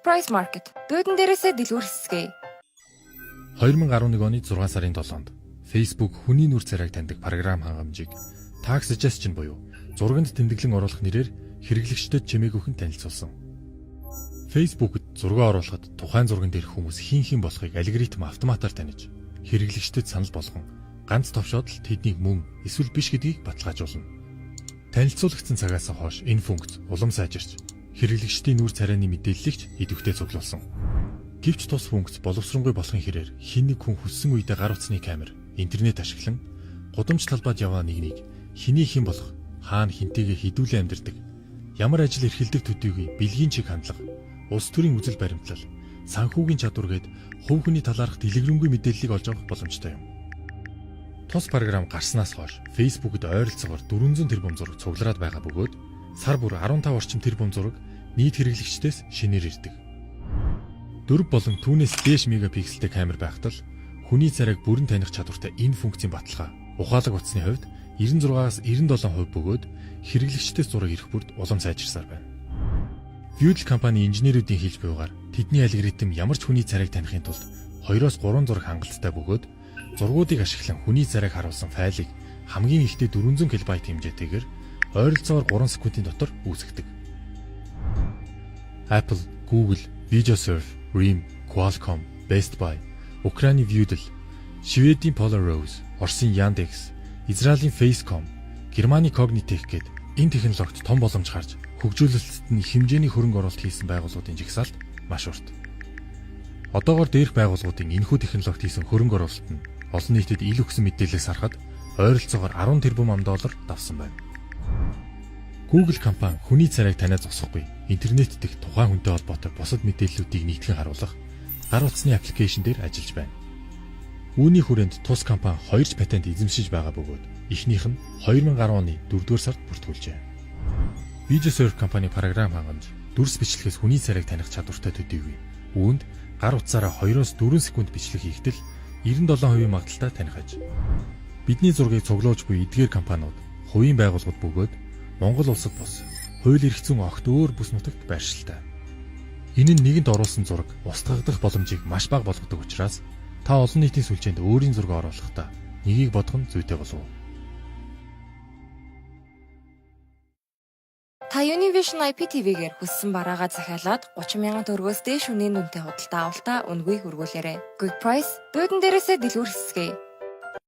Price Market. Буудан дээрээсээ дэлгүүр хэсгэе. 2011 оны 6 сарын 7-нд Facebook хүний нүр царайг таньдаг програм хангамжийг Tag Suggestion буюу зурганд тэмдэглэн оруулах нэрээр хэрэглэгчдэд чимээгүйхэн танилцуулсан. Facebook-д зураг оруулахад тухайн зурган дээр хүмүүс хин болохыг алгоритм автоматар таних, хэрэглэгчдэд санал болгон ганц товшоод л тэднийг мөн эсвэл биш гэдгийг баталгаажуулна. Танилцуулагдсан цагаас хойш энэ функц улам сайжирч хэрэглэгчдийн нүр царайны мэдээллийг идэвхтэй цуглуулсан. Гэвч тус функц боловсронгуй болохын хэрээр хэн нэг хүн хүссэн үедээ гар утасны камер, интернет ашиглан гудамж талбайд яваа нэгнийг хэний хэн болох, хаана хинтэйгээ хідүүлэн амьдардаг, ямар ажил эрхэлдэг төдийгүй бэлгийн чиг хандлага, улс төрийн үзэл баримтлал, санхүүгийн чадвар гээд хувь хүний талаарх дэлгэрэнгүй мэдээллийг олж авах боломжтой юм. Тус програм гарснаас хойш Facebook-д ойролцоогоор 400 тэрбум зураг цуглараад байгаа бөгөөд сар бүр 15 орчим тэрбум зураг нийт хэрэглэгчдээс шинээр ирдэг. 4 болон түүнээс дээш мегапикселтэй камер байхад л хүний царайг бүрэн таних чадвартай энэ функцийн баталгаа ухаалаг утасны хувьд 96-аас 97% бөгөөд хэрэглэгчдээс зураг ирэх бүрд улам сайжирсаар байна. Viewdle компани инженерүүдийн хэлж буйгаар тэдний алгоритм ямар ч хүний царайг танихын тулд 2-оос 3 зураг хангалттай бөгөөд зургуудыг ашиглан хүний царайг харуулсан файлыг хамгийн ихдээ 400 кБ хэмжээтэйгээр ойролцоогоор 3 секундын дотор үүсгэдэг. Apple, Google, VideoSurf, RIM, Qualcomm, Best Buy, Украины Viewdle, Шведийн Polarose, Оросын Yandex, Израилийн Facecom, Германы Cognitech гээд энэ технологид том боломж гарч хөгжүүлэлтэд нь хэмжээний хөрөнгө оруулалт хийсэн байгууллагуудын жагсаалт маш урт. Одоогоор дээрх байгууллагуудын энэхүү технологид хийсэн хөрөнгө оруулалт нь олон нийтэд ил өгсөн мэдээлэлээс харахад ойролцоогоор 10 тэрбум $10 давсан байна. Google компани хүний царайг таниад зогсохгүй интернет дэх тухайн хүнтэй холбоотой бусад мэдээллүүдийг нийтхэн харуулах гар утасны аппликейшн дээр ажиллаж байна. Үүний хүрээнд тус компани 2 патент эзэмшиж байгаа бөгөөд эхнийх нь 2010 оны 4-р сард бүртгүүлжээ. VideoSurf компани програм хангамж дүрс бичлэгээс хүний царайг таних чадвартай төдийгүй үүнд гар утсаараа 2-оос 4 секунд бичлэг хийхдээ 97% магадaltaй таних аж. Бидний зургийг цуглуулж буй эдгээр компаниуд, хувийн байгууллагууд бөгөөд Монгол улсад бус хууль эрх зүйн огт өөр бүс нутагт байршилтай. Энэ нь нэгэнд оруулсан зураг устгагдах боломжийг маш бага болгодог учраас та олон нийтийн сүлжээнд өөрийн зураг оруулахдаа нэгийг бодох нь зүйтэй болов уу? Та Univision IPTV-гээр хүссэн бараагаа захиалаад 30,000 төгрөгөөс дээш үнийн дүнтэй худалдаа авалтаа үнэгүй хөргүүлээрэй. Quick Price, буудан дээрээсээ дэлгүүр хэсгэе.